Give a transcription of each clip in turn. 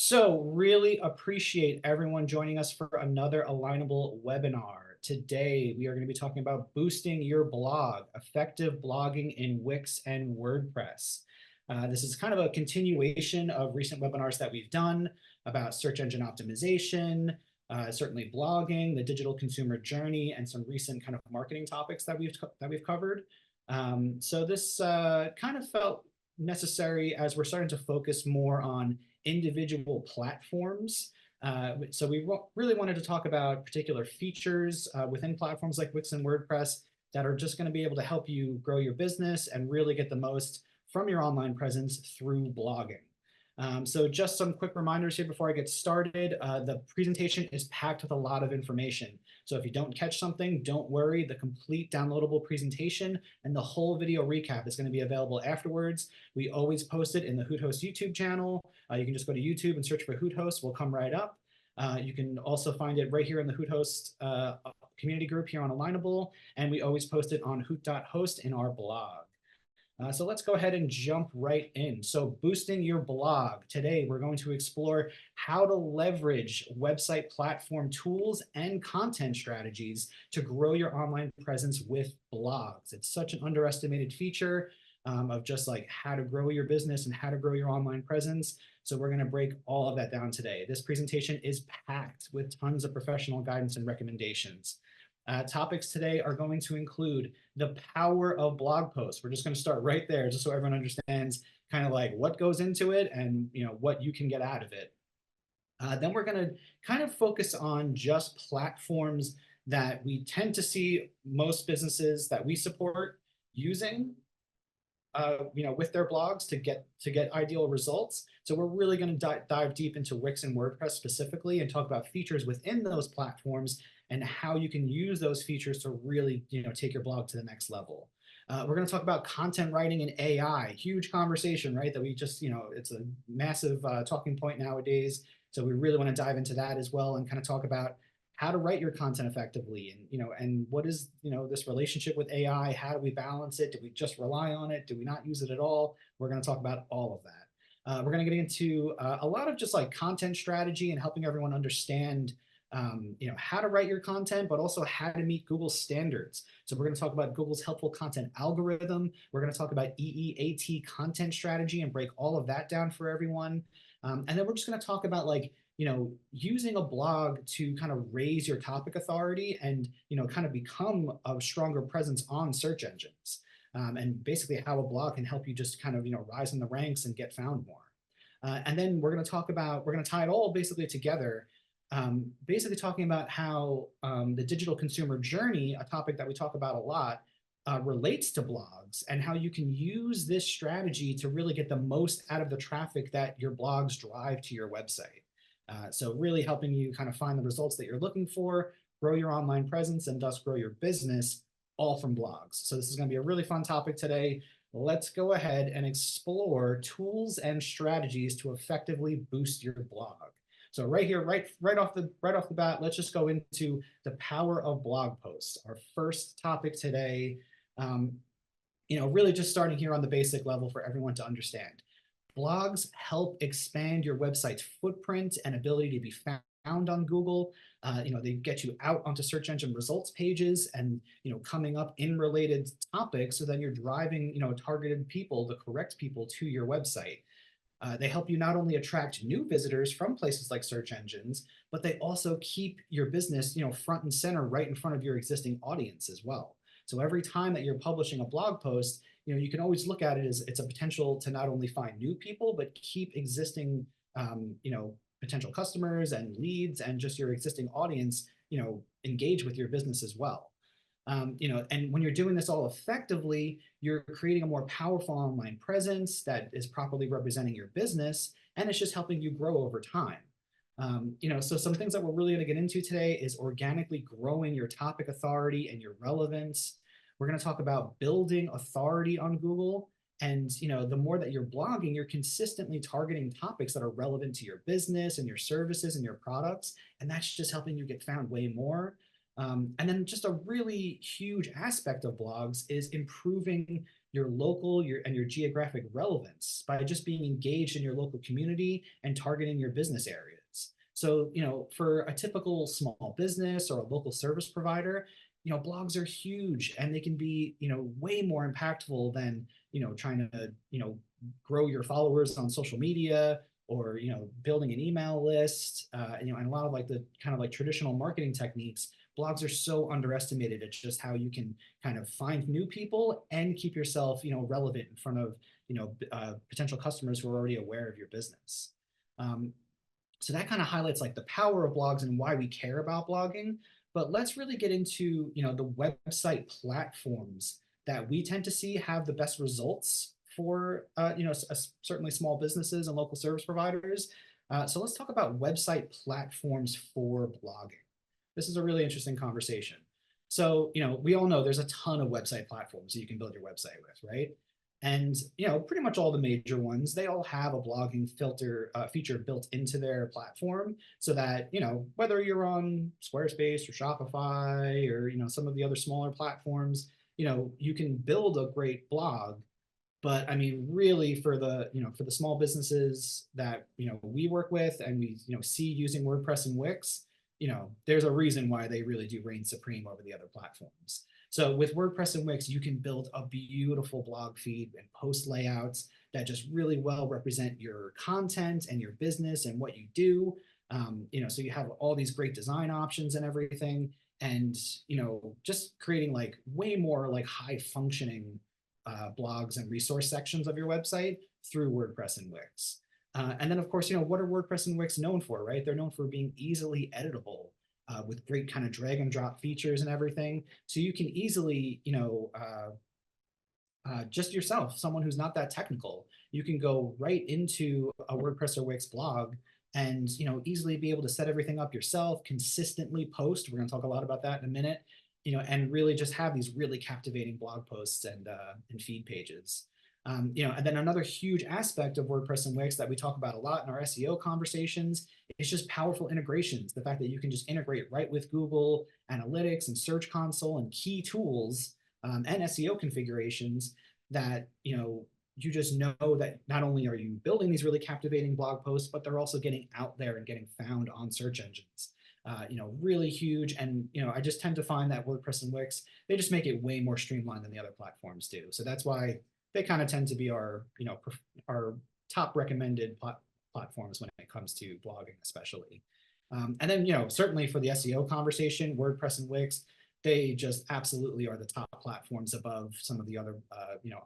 So really appreciate everyone joining us for another Alignable webinar. Today, we are going to be talking about boosting your blog, effective blogging in Wix and WordPress. This is kind of a continuation of recent webinars that we've done about search engine optimization, certainly blogging, the digital consumer journey, and some recent kind of marketing topics that we've covered. So this kind of felt necessary as we're starting to focus more on individual platforms. So we really wanted to talk about particular features within platforms like Wix and WordPress that are just going to be able to help you grow your business and really get the most from your online presence through blogging. So just some quick reminders here before I get started. The presentation is packed with a lot of information. So if you don't catch something, don't worry. The complete downloadable presentation and the whole video recap is going to be available afterwards. We always post it in the Hoot Host YouTube channel. You can just go to YouTube and search for Hoot Host. We'll come right up. You can also find it right here in the Hoot Host community group here on Alignable. And we always post it on hoot.host in our blog. So let's go ahead and jump right in. So boosting your blog. Today, we're going to explore how to leverage website platform tools and content strategies to grow your online presence with blogs. It's such an underestimated feature of just like how to grow your business and how to grow your online presence. So we're going to break all of that down today. This presentation is packed with tons of professional guidance and recommendations. Topics today are going to include the power of blog posts. We're just going to start right there just so everyone understands kind of like what goes into it and what you can get out of it. Then we're going to kind of focus on just platforms that we tend to see most businesses that we support using with their blogs to get ideal results. So we're really going to dive deep into Wix and WordPress specifically and talk about features within those platforms and how you can use those features to really take your blog to the next level. We're going to talk about content writing and AI, huge conversation, right? That we just, it's a massive talking point nowadays. So we really want to dive into that as well and kind of talk about how to write your content effectively and what is this relationship with AI. How do we balance it? Do we just rely on it? Do we not use it at all? We're going to talk about all of that. We're going to get into a lot of just like content strategy and helping everyone understand how to write your content, but also how to meet Google's standards. So we're going to talk about Google's helpful content algorithm. We're going to talk about EEAT content strategy and break all of that down for everyone. And then we're just going to talk about using a blog to kind of raise your topic authority and, kind of become a stronger presence on search engines. And basically how a blog can help you just kind of, rise in the ranks and get found more. And then we're going to tie it all basically together, basically talking about how the digital consumer journey, a topic that we talk about a lot, relates to blogs and how you can use this strategy to really get the most out of the traffic that your blogs drive to your website. So really helping you kind of find the results that you're looking for, grow your online presence, and thus grow your business all from blogs. So this is going to be a really fun topic today. Let's go ahead and explore tools and strategies to effectively boost your blog. So right here, right off the bat, let's just go into the power of blog posts. Our first topic today, really just starting here on the basic level for everyone to understand. Blogs help expand your website's footprint and ability to be found on Google. They get you out onto search engine results pages and coming up in related topics, so then you're driving targeted people, the correct people, to your website. They help you not only attract new visitors from places like search engines, but they also keep your business front and center right in front of your existing audience as well. So every time that you're publishing a blog post, you can always look at it as it's a potential to not only find new people, but keep existing, potential customers and leads and just your existing audience, engage with your business as well. And when you're doing this all effectively, you're creating a more powerful online presence that is properly representing your business, and it's just helping you grow over time. So some things that we're really going to get into today is organically growing your topic authority and your relevance. We're going to talk about building authority on Google. And the more that you're blogging, you're consistently targeting topics that are relevant to your business and your services and your products. And that's just helping you get found way more. And then just a really huge aspect of blogs is improving your local, and your geographic relevance by just being engaged in your local community and targeting your business areas. So, for a typical small business or a local service provider, blogs are huge and they can be, way more impactful than, trying to, grow your followers on social media or, building an email list, and a lot of like the kind of like traditional marketing techniques. Blogs are so underestimated at just how you can kind of find new people and keep yourself, relevant in front of, potential customers who are already aware of your business. So that kind of highlights like the power of blogs and why we care about blogging. But let's really get into, the website platforms that we tend to see have the best results for, certainly small businesses and local service providers. So let's talk about website platforms for blogging. This is a really interesting conversation. So, we all know there's a ton of website platforms that you can build your website with, right? And, pretty much all the major ones, they all have a blogging filter feature built into their platform so that, whether you're on Squarespace or Shopify or, some of the other smaller platforms, you can build a great blog. But I mean, really for the small businesses that, we work with and we, see using WordPress and Wix, there's a reason why they really do reign supreme over the other platforms. So with WordPress and Wix, you can build a beautiful blog feed and post layouts that just really well represent your content and your business and what you do. So you have all these great design options and everything, and just creating like way more like high functioning blogs and resource sections of your website through WordPress and Wix. And then, of course, what are WordPress and Wix known for, right? They're known for being easily editable with great kind of drag and drop features and everything. So you can easily, just yourself, someone who's not that technical, you can go right into a WordPress or Wix blog and, easily be able to set everything up yourself, consistently post. We're going to talk a lot about that in a minute, and really just have these really captivating blog posts and feed pages. And then another huge aspect of WordPress and Wix that we talk about a lot in our SEO conversations is just powerful integrations. The fact that you can just integrate right with Google Analytics and Search Console and key tools and SEO configurations that, you just know that not only are you building these really captivating blog posts, but they're also getting out there and getting found on search engines. Really huge. And, I just tend to find that WordPress and Wix, they just make it way more streamlined than the other platforms do. So that's why they kind of tend to be our top recommended platforms when it comes to blogging, especially. And then, certainly for the SEO conversation, WordPress and Wix, they just absolutely are the top platforms above some of the other,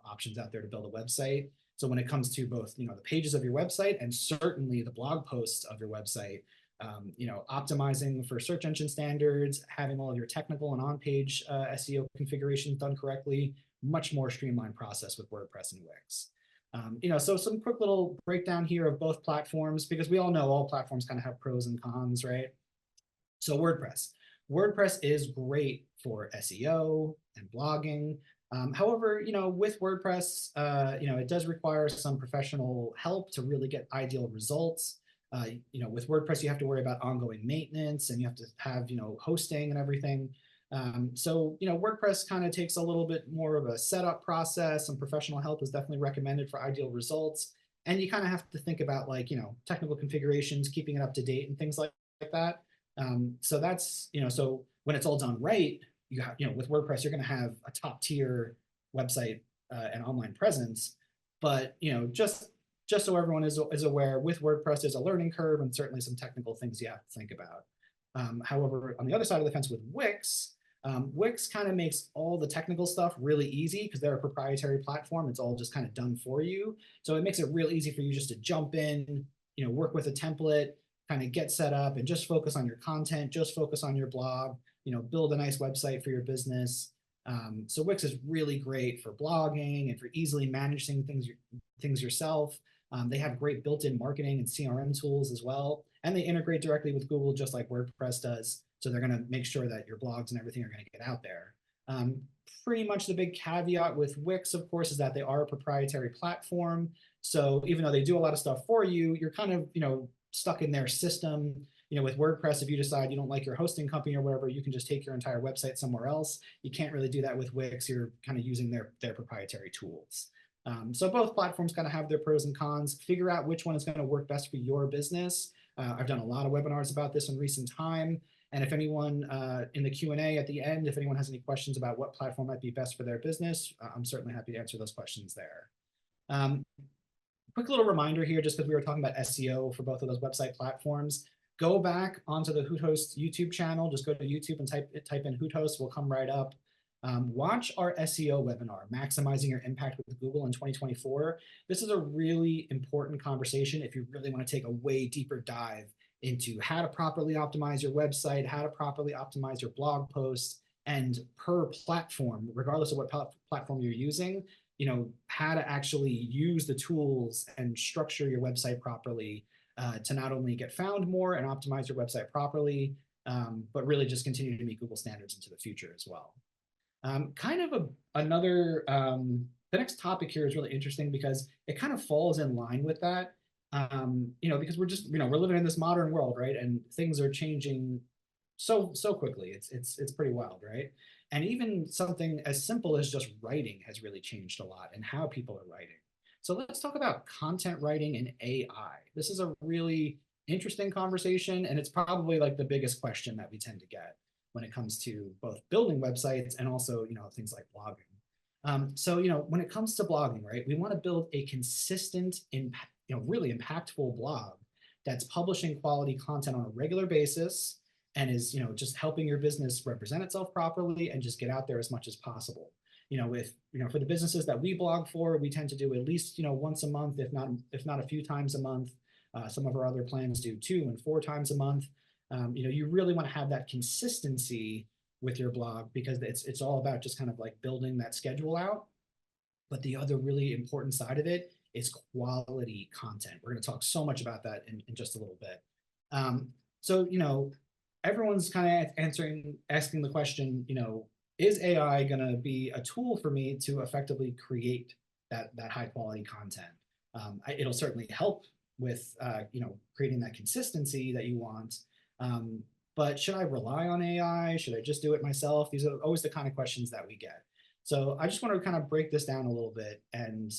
options out there to build a website. So when it comes to both, the pages of your website and certainly the blog posts of your website, optimizing for search engine standards, having all of your technical and on-page SEO configurations done correctly, much more streamlined process with WordPress and Wix. So some quick little breakdown here of both platforms, because we all know all platforms kind of have pros and cons, right? So WordPress is great for SEO and blogging. However, with WordPress, it does require some professional help to really get ideal results. With WordPress, you have to worry about ongoing maintenance and you have to have, hosting and everything. So, WordPress kind of takes a little bit more of a setup process. Some professional help is definitely recommended for ideal results. And you kind of have to think about like, technical configurations, keeping it up to date and things like that. So that's, so when it's all done right, you have, with WordPress, you're going to have a top tier website and online presence. But, just so everyone is aware, with WordPress, there's a learning curve and certainly some technical things you have to think about. However, on the other side of the fence with Wix, Wix kind of makes all the technical stuff really easy because they're a proprietary platform. It's all just kind of done for you. So it makes it real easy for you just to jump in, work with a template, kind of get set up and just focus on your content, just focus on your blog, build a nice website for your business. So Wix is really great for blogging and for easily managing things yourself. They have great built-in marketing and CRM tools as well. And they integrate directly with Google just like WordPress does. So they're going to make sure that your blogs and everything are going to get out there. Pretty much the big caveat with Wix, of course, is that they are a proprietary platform. So even though they do a lot of stuff for you, you're kind of, stuck in their system. with WordPress, if you decide you don't like your hosting company or whatever, you can just take your entire website somewhere else. You can't really do that with Wix. You're kind of using their proprietary tools. So both platforms kind of have their pros and cons. Figure out which one is going to work best for your business. I've done a lot of webinars about this in recent time. And if anyone in the Q&A at the end, if anyone has any questions about what platform might be best for their business, I'm certainly happy to answer those questions there. Quick little reminder here, just because we were talking about SEO for both of those website platforms, go back onto the Hoot Host YouTube channel. Just go to YouTube and type in Hoot Host. We'll come right up. Watch our SEO webinar, Maximizing Your Impact with Google in 2024. This is a really important conversation if you really want to take a way deeper dive into how to properly optimize your website, how to properly optimize your blog posts, and per platform, regardless of what platform you're using, how to actually use the tools and structure your website properly to not only get found more and optimize your website properly, but really just continue to meet Google standards into the future as well. The next topic here is really interesting because it kind of falls in line with that, because we're living in this modern world, right? And things are changing so quickly. It's pretty wild, right? And even something as simple as just writing has really changed a lot and how people are writing. So let's talk about content writing and AI. This is a really interesting conversation, and it's probably like the biggest question that we tend to get when it comes to both building websites and also, things like blogging. So, when it comes to blogging, right, we want to build a consistent, really impactful blog that's publishing quality content on a regular basis and is, just helping your business represent itself properly and just get out there as much as possible. For the businesses that we blog for, we tend to do at least, once a month, if not a few times a month. Some of our other plans do 2 and 4 times a month. You really want to have that consistency with your blog because it's all about just kind of like building that schedule out. But the other really important side of it is quality content. We're going to talk so much about that in just a little bit. So, everyone's kind of asking the question, is AI going to be a tool for me to effectively create that high quality content? It'll certainly help with, creating that consistency that you want. But should I rely on AI? Should I just do it myself? These are always the kind of questions that we get. So I just want to kind of break this down a little bit and,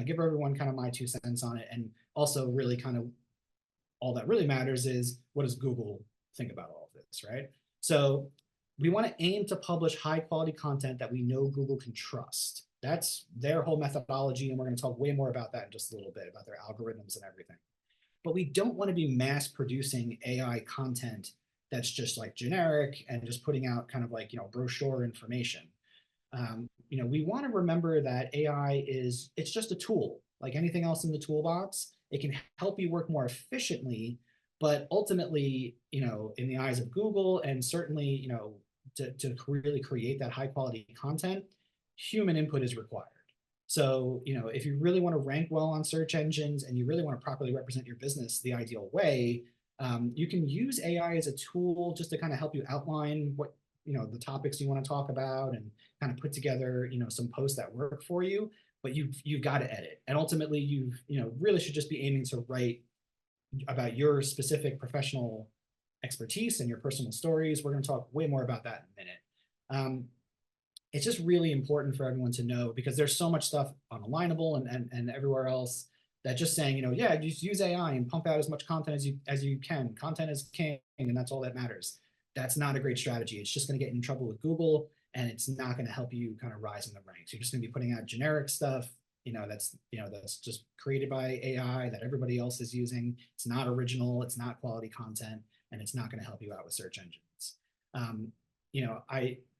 give everyone kind of my 2 cents on it. And also really kind of all that really matters is what does Google think about all of this, right? So we want to aim to publish high quality content that we know Google can trust. That's their whole methodology. And we're going to talk way more about that in just a little bit, about their algorithms and everything. But we don't want to be mass producing AI content that's just like generic and just putting out kind of like, brochure information. We want to remember that AI it's just a tool, like anything else in the toolbox. It can help you work more efficiently, but ultimately, in the eyes of Google and certainly, to really create that high quality content, human input is required. So, if you really want to rank well on search engines and you really want to properly represent your business the ideal way, you can use AI as a tool just to kind of help you outline what, the topics you want to talk about and kind of put together, some posts that work for you, but you've got to edit. And ultimately you really should just be aiming to write about your specific professional expertise and your personal stories. We're going to talk way more about that in a minute. It's just really important for everyone to know because there's so much stuff on Alignable and everywhere else that just saying, yeah, just use AI and pump out as much content as you can. Content is king, and that's all that matters. That's not a great strategy. It's just going to get in trouble with Google, and it's not going to help you kind of rise in the ranks. You're just going to be putting out generic stuff, that's just created by AI that everybody else is using. It's not original, it's not quality content, and it's not going to help you out with search engines.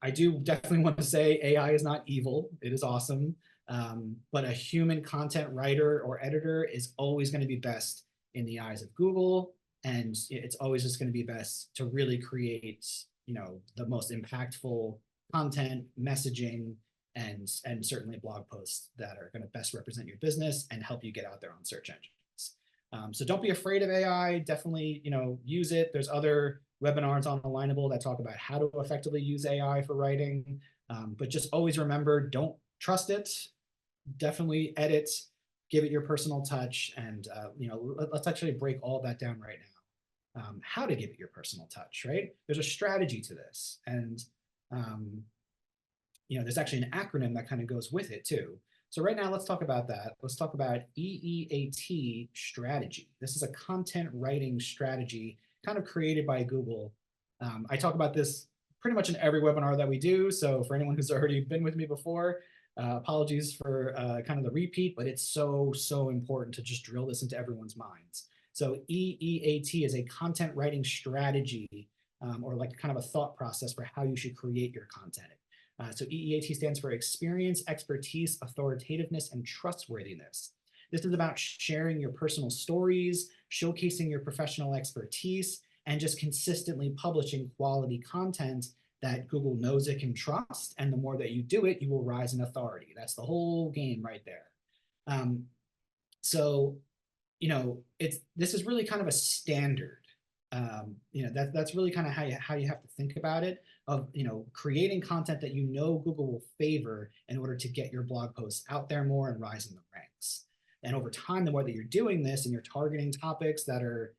I do definitely want to say AI is not evil. It is awesome. But a human content writer or editor is always going to be best in the eyes of Google. And it's always just going to be best to really create, the most impactful content, messaging, and certainly blog posts that are going to best represent your business and help you get out there on search engines. So don't be afraid of AI. Definitely, use it. There's other webinars on Alignable that talk about how to effectively use AI for writing. But just always remember, don't trust it. Definitely edit, give it your personal touch, and let's actually break all that down right now. how to give it your personal touch, right? There's a strategy to this. And, there's actually an acronym that kind of goes with it too. So right now, let's talk about that. Let's talk about EEAT strategy. This is a content writing strategy kind of created by Google. I talk about this pretty much in every webinar that we do. So for anyone who's already been with me before, apologies for kind of the repeat, but it's so, so important to just drill this into everyone's minds. So EEAT is a content writing strategy, or like kind of a thought process for how you should create your content. So EEAT stands for experience, expertise, authoritativeness, and trustworthiness. This is about sharing your personal stories, showcasing your professional expertise, and just consistently publishing quality content that Google knows it can trust. And the more that you do it, you will rise in authority. That's the whole game right there. So, this is really kind of a standard. That's really kind of how you have to think about it, of creating content that Google will favor in order to get your blog posts out there more and rise in the ranks. And over time, the more that you're doing this and you're targeting topics that are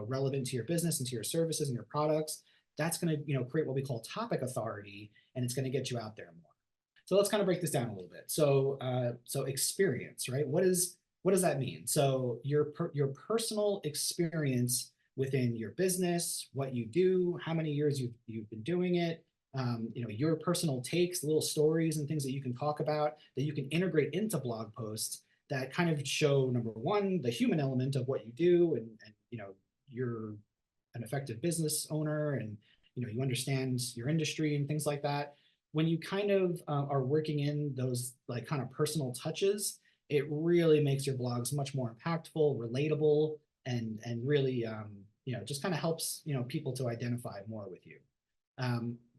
relevant to your business and to your services and your products, that's going to create what we call topic authority, and it's going to get you out there more. So let's kind of break this down a little bit. So experience, right? What does that mean? So your personal experience within your business, what you do, how many years you've been doing it, your personal takes, little stories and things that you can talk about that you can integrate into blog posts that kind of show, number one, the human element of what you do, and you're an effective business owner, and you understand your industry and things like that. When you kind of are working in those like kind of personal touches, it really makes your blogs much more impactful, relatable, and really just kind of helps people to identify more with you.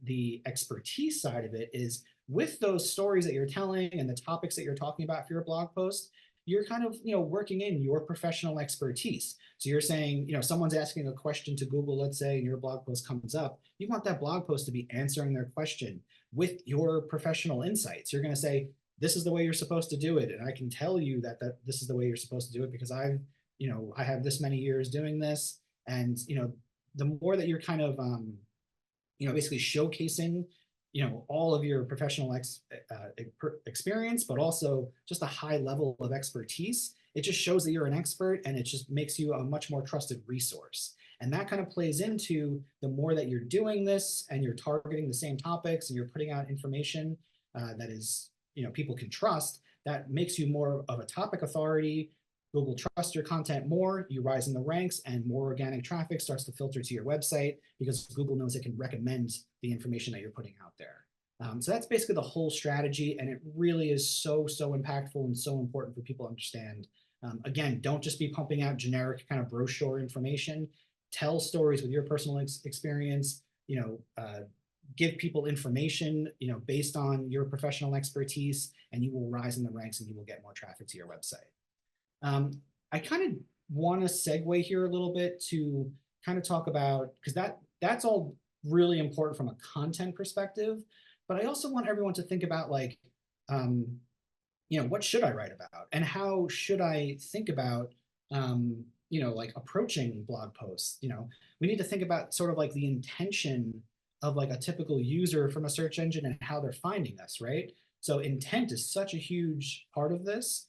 The expertise side of it is, with those stories that you're telling and the topics that you're talking about for your blog post, you're kind of working in your professional expertise. So you're saying, someone's asking a question to Google, let's say, and your blog post comes up. You want that blog post to be answering their question with your professional insights. You're going to say, this is the way you're supposed to do it, and I can tell you that this is the way you're supposed to do it because I have this many years doing this. And the more that you're kind of basically showcasing all of your professional experience, but also just a high level of expertise, it just shows that you're an expert, and it just makes you a much more trusted resource. And that kind of plays into the more that you're doing this and you're targeting the same topics and you're putting out information that is people can trust, that makes you more of a topic authority. Google trusts your content more, you rise in the ranks, and more organic traffic starts to filter to your website because Google knows it can recommend the information that you're putting out there. So that's basically the whole strategy, and it really is so, so impactful and so important for people to understand. Again, don't just be pumping out generic kind of brochure information. Tell stories with your personal experience, give people information, based on your professional expertise, and you will rise in the ranks and you will get more traffic to your website. I kind of want to segue here a little bit to kind of talk about, because that's all really important from a content perspective, but I also want everyone to think about like, what should I write about, and how should I think about, like approaching blog posts. We need to think about sort of like the intention of like a typical user from a search engine and how they're finding us, right? So intent is such a huge part of this.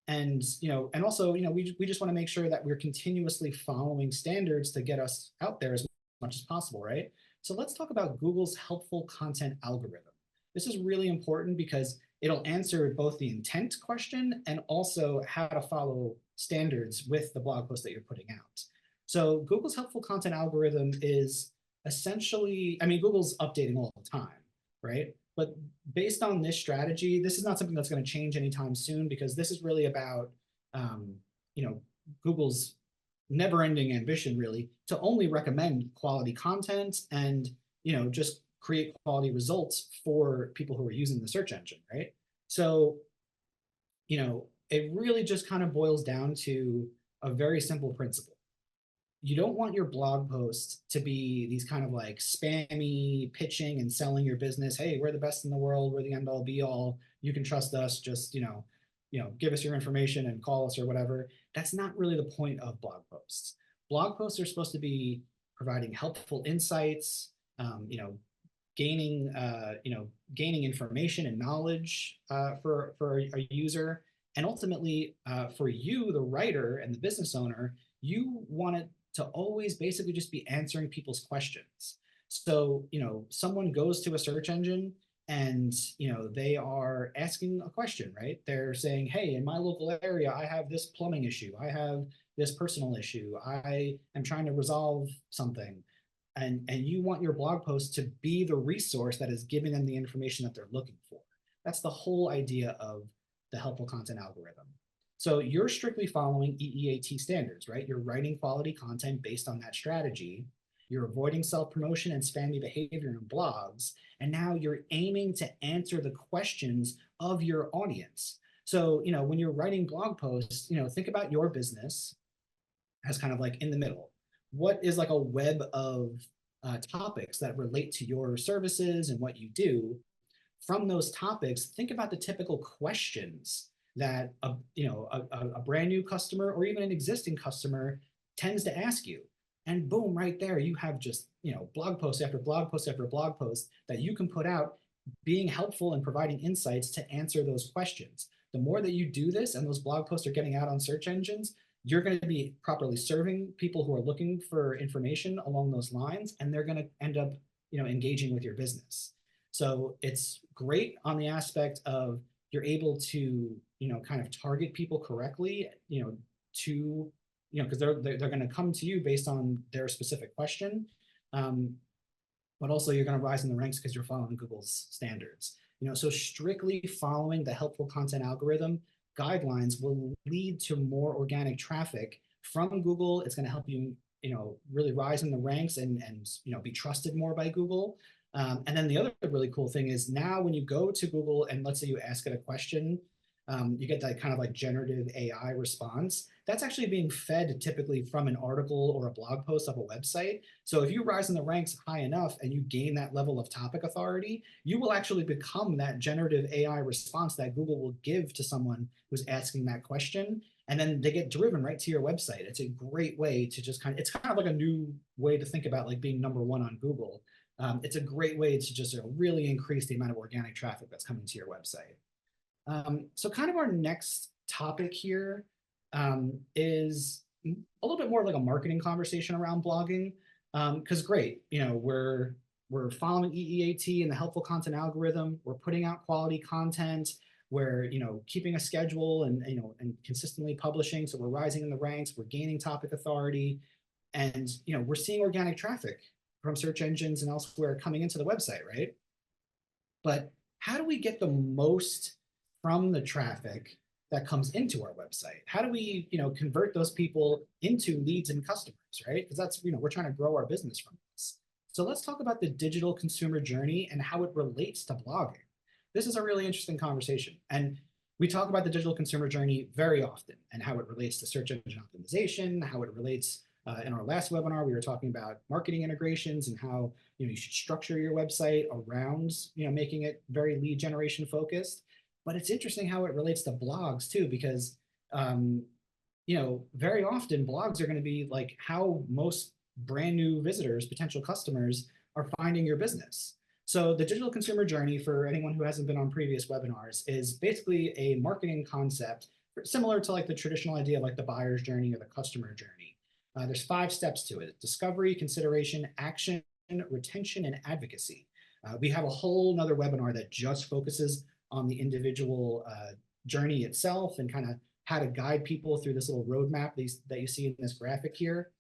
And and also we just want to make sure that we're continuously following standards to get us out there as much as possible, right? So let's talk about Google's helpful content algorithm. This is really important because it'll answer both the intent question and also how to follow standards with the blog post that you're putting out. So Google's helpful content algorithm is essentially, Google's updating all the time, right? But based on this strategy, this is not something that's going to change anytime soon, because this is really about, Google's never-ending ambition, really, to only recommend quality content and, just create quality results for people who are using the search engine, right? So, it really just kind of boils down to a very simple principle. You don't want your blog posts to be these kind of like spammy pitching and selling your business. Hey, we're the best in the world. We're the end all be all. You can trust us. Just, give us your information and call us or whatever. That's not really the point of blog posts. blog posts are supposed to be providing helpful insights, you know, gaining information and knowledge for a user. And ultimately, for you, the writer and the business owner, you want it to always basically just be answering people's questions. So, you know, someone goes to a search engine and, you know, they are asking a question, right? They're saying, hey, in my local area, I have this plumbing issue. I have this personal issue. I am trying to resolve something. And you want your blog post to be the resource that is giving them the information that they're looking for. That's the whole idea of the helpful content algorithm. So you're strictly following EEAT standards, right? You're writing quality content based on that strategy. You're avoiding self-promotion and spammy behavior in blogs. And now you're aiming to answer the questions of your audience. So, you know, when you're writing blog posts, you know, think about your business as kind of like in the middle. What is like a web of topics that relate to your services and what you do? From those topics, think about the typical questions that a brand new customer or even an existing customer tends to ask you. And boom, right there, you have just, you know, blog post after blog post after blog post that you can put out being helpful and providing insights to answer those questions. The more that you do this and those blog posts are getting out on search engines, you're going to be properly serving people who are looking for information along those lines, and they're going to end up, you know, engaging with your business. So it's great on the aspect of you're able to, you know, kind of target people correctly, you know, to, you know, because they're going to come to you based on their specific question. But also you're going to rise in the ranks because you're following Google's standards. You know, so strictly following the helpful content algorithm guidelines will lead to more organic traffic from Google. It's going to help you, you know, really rise in the ranks and you know, be trusted more by Google. And then the other really cool thing is now when you go to Google and let's say you ask it a question, you get that kind of like generative AI response. That's actually being fed typically from an article or a blog post of a website. So if you rise in the ranks high enough and you gain that level of topic authority, you will actually become that generative AI response that Google will give to someone who's asking that question. And then they get driven right to your website. It's a great way to just it's kind of like a new way to think about like being #1 on Google. It's a great way to just really increase the amount of organic traffic that's coming to your website. So kind of our next topic here is a little bit more like a marketing conversation around blogging. Because great, you know, we're following EEAT and the helpful content algorithm. We're putting out quality content. We're, you know, keeping a schedule and, you know, and consistently publishing. So we're rising in the ranks. We're gaining topic authority, and, you know, we're seeing organic traffic from search engines and elsewhere coming into the website, right? But how do we get the most from the traffic that comes into our website? How do we, you know, convert those people into leads and customers, right? Because that's, you know, we're trying to grow our business from this. So let's talk about the digital consumer journey and how it relates to blogging. This is a really interesting conversation. And we talk about the digital consumer journey very often and how it relates to search engine optimization, how it relates in our last webinar, we were talking about marketing integrations and how, you know, you should structure your website around, you know, making it very lead generation focused. But it's interesting how it relates to blogs too, because, you know, very often blogs are going to be like how most brand new visitors, potential customers, are finding your business. So the digital consumer journey, for anyone who hasn't been on previous webinars, is basically a marketing concept similar to like the traditional idea of like the buyer's journey or the customer journey. There's 5 steps to it: discovery, consideration, action, retention, and advocacy. We have a whole nother webinar that just focuses on the individual journey itself and kind of how to guide people through this little roadmap that you see in this graphic here.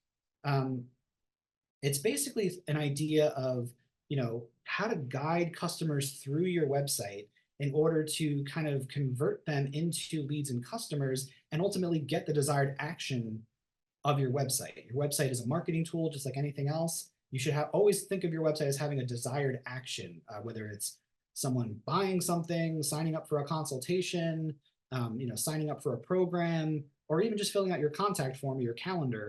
It's basically an idea of, you know, how to guide customers through your website in order to kind of convert them into leads and customers and ultimately get the desired action of your website. Your website is a marketing tool, just like anything else. You should always think of your website as having a desired action, whether it's someone buying something, signing up for a consultation, you know, signing up for a program, or even just filling out your contact form or your calendar.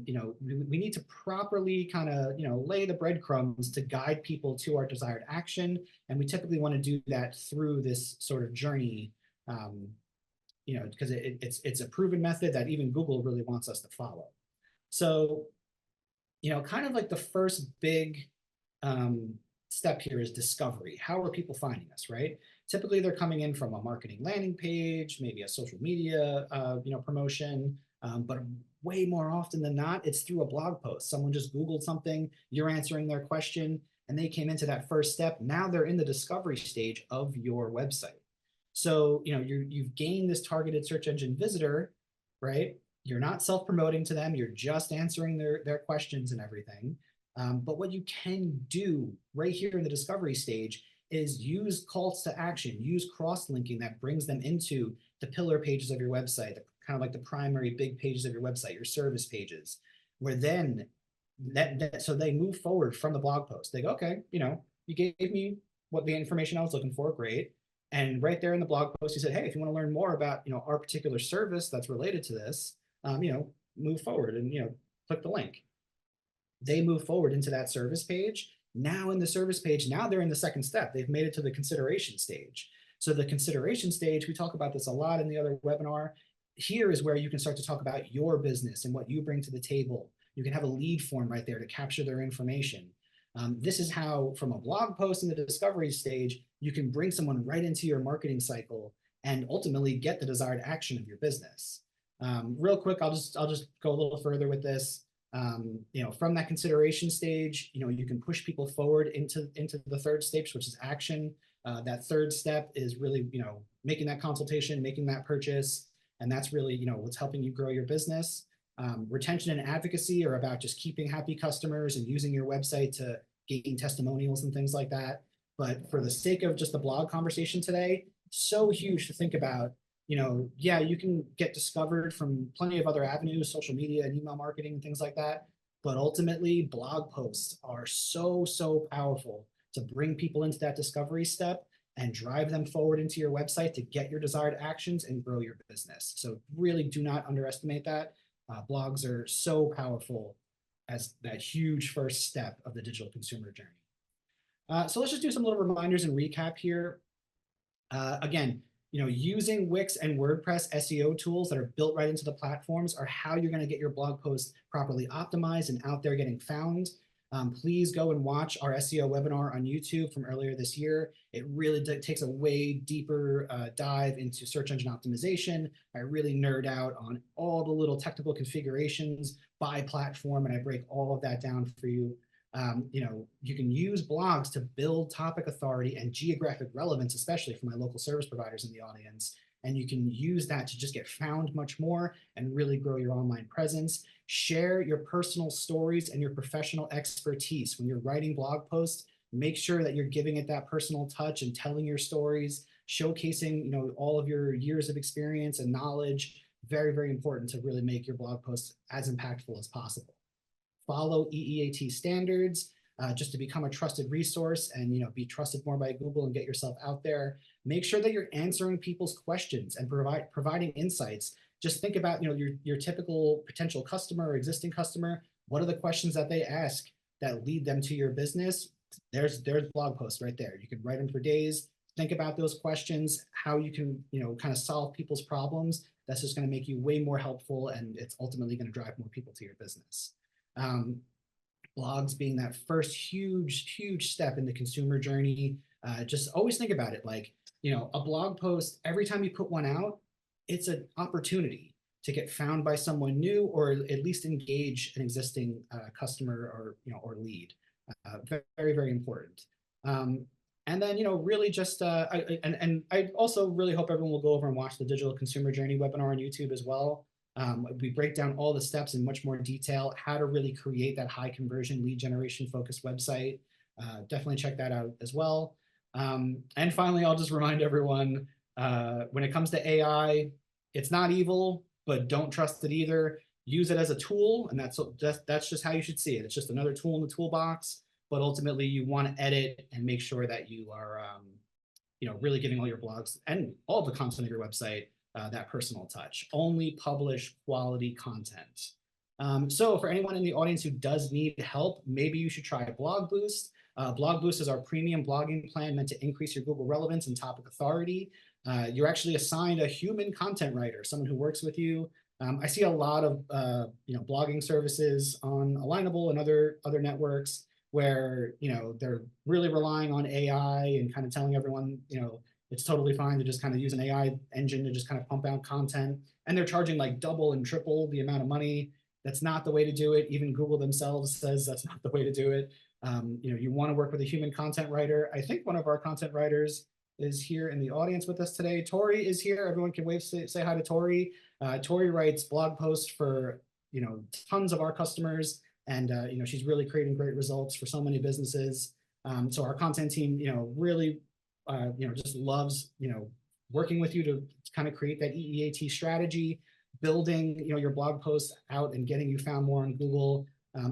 You know, we need to properly kind of, you know, lay the breadcrumbs to guide people to our desired action. And we typically want to do that through this sort of journey, you know, because it's a proven method that even Google really wants us to follow. So, kind of like the first big um, step here is discovery. How are people finding us, right? Typically, they're coming in from a marketing landing page, maybe a social media, promotion, but way more often than not, it's through a blog post. Someone just Googled something, you're answering their question, and they came into that first step. Now they're in the discovery stage of your website. So, you've gained this targeted search engine visitor, right? You're not self-promoting to them, you're just answering their questions and everything. But what you can do right here in the discovery stage is use calls to action, use cross-linking that brings them into the pillar pages of your website, kind of like the primary big pages of your website, your service pages, where then so they move forward from the blog post. They go, okay, you gave me what the information I was looking for, great. And right there in the blog post, you said, hey, if you want to learn more about, our particular service that's related to this, move forward and, click the link. They move forward into that service page. Now in the service page, now they're in the second step. They've made it to the consideration stage. So the consideration stage, we talk about this a lot in the other webinar. Here is where you can start to talk about your business and what you bring to the table. You can have a lead form right there to capture their information. This is how, from a blog post in the discovery stage, you can bring someone right into your marketing cycle and ultimately get the desired action of your business. Real quick, I'll just go a little further with this. From that consideration stage, you can push people forward into the third stage, which is action. That third step is really, making that consultation, making that purchase, and that's really, what's helping you grow your business. Retention and advocacy are about just keeping happy customers and using your website to gain testimonials and things like that. But for the sake of just the blog conversation today, so huge to think about. Yeah, you can get discovered from plenty of other avenues, social media and email marketing and things like that. But ultimately, blog posts are so, so powerful to bring people into that discovery step and drive them forward into your website to get your desired actions and grow your business. So really do not underestimate that. Blogs are so powerful as that huge first step of the digital consumer journey. So let's just do some little reminders and recap here. Again, using Wix and WordPress SEO tools that are built right into the platforms are how you're going to get your blog posts properly optimized and out there getting found. Please go and watch our SEO webinar on YouTube from earlier this year. It really takes a way deeper dive into search engine optimization. I really nerd out on all the little technical configurations by platform, and I break all of that down for you. You can use blogs to build topic authority and geographic relevance, especially for my local service providers in the audience. And you can use that to just get found much more and really grow your online presence. Share your personal stories and your professional expertise. When you're writing blog posts, make sure that you're giving it that personal touch and telling your stories, showcasing, all of your years of experience and knowledge. Very, very important to really make your blog posts as impactful as possible. Follow EEAT standards just to become a trusted resource and be trusted more by Google and get yourself out there. Make sure that you're answering people's questions and providing insights. Just think about your typical potential customer or existing customer. What are the questions that they ask that lead them to your business? There's blog posts right there. You can write them for days. Think about those questions, how you can kind of solve people's problems. That's just going to make you way more helpful, and it's ultimately going to drive more people to your business. Blogs being that first huge step in the consumer journey. Just always think about it like, a blog post, every time you put one out, it's an opportunity to get found by someone new or at least engage an existing customer or lead. Very, very important. And then, really just, I also really hope everyone will go over and watch the Digital Consumer Journey webinar on YouTube as well. We break down all the steps in much more detail, how to really create that high conversion lead generation focused website. Definitely check that out as well. And finally, I'll just remind everyone, when it comes to AI, it's not evil, but don't trust it either. Use it as a tool, and that's just how you should see it. It's just another tool in the toolbox, but ultimately you want to edit and make sure that you are, really giving all your blogs and all the content of your website that personal touch. Only publish quality content. So for anyone in the audience who does need help, maybe you should try Blog Boost. Blog Boost is our premium blogging plan meant to increase your Google relevance and topic authority. You're actually assigned a human content writer, someone who works with you I see a lot of blogging services on Alignable and other networks where they're really relying on AI and kind of telling everyone it's totally fine to just kind of use an AI engine to just kind of pump out content, and they're charging like double and triple the amount of money. That's not the way to do it. Even Google themselves says that's not the way to do it. You want to work with a human content writer. I think one of our content writers is here in the audience with us today. Tori is here. Everyone can wave, say hi to Tori. Tori writes blog posts for tons of our customers, and she's really creating great results for so many businesses. So our content team, really, just loves working with you to kind of create that EEAT strategy, building your blog posts out and getting you found more on Google.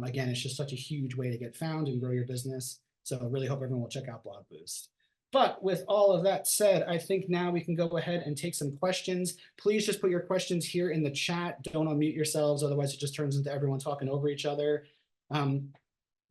Again, it's just such a huge way to get found and grow your business. So I really hope everyone will check out Blog Boost. But with all of that said, I think now we can go ahead and take some questions. Please just put your questions here in the chat. Don't unmute yourselves, otherwise it just turns into everyone talking over each other.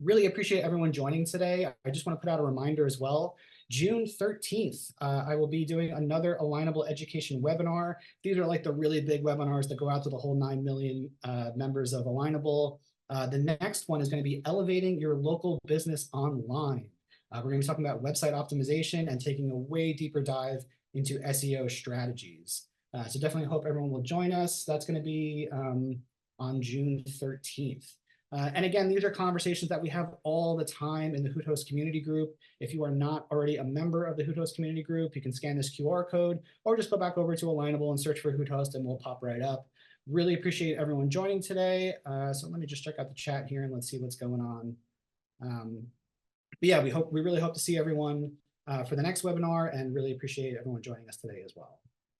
Really appreciate everyone joining today. I just want to put out a reminder as well. June 13th, I will be doing another Alignable Education webinar. These are like the really big webinars that go out to the whole 9 million members of Alignable. The next one is going to be elevating your local business online. We're going to be talking about website optimization and taking a way deeper dive into SEO strategies. So definitely hope everyone will join us. That's going to be on June 13th. And again, these are conversations that we have all the time in the Hoot Host community group. If you are not already a member of the Hoot Host community group, you can scan this QR code or just go back over to Alignable and search for Hoot Host and we'll pop right up. Really appreciate everyone joining today. So let me just check out the chat here and let's see what's going on. But yeah, we really hope to see everyone for the next webinar, and really appreciate everyone joining us today as well.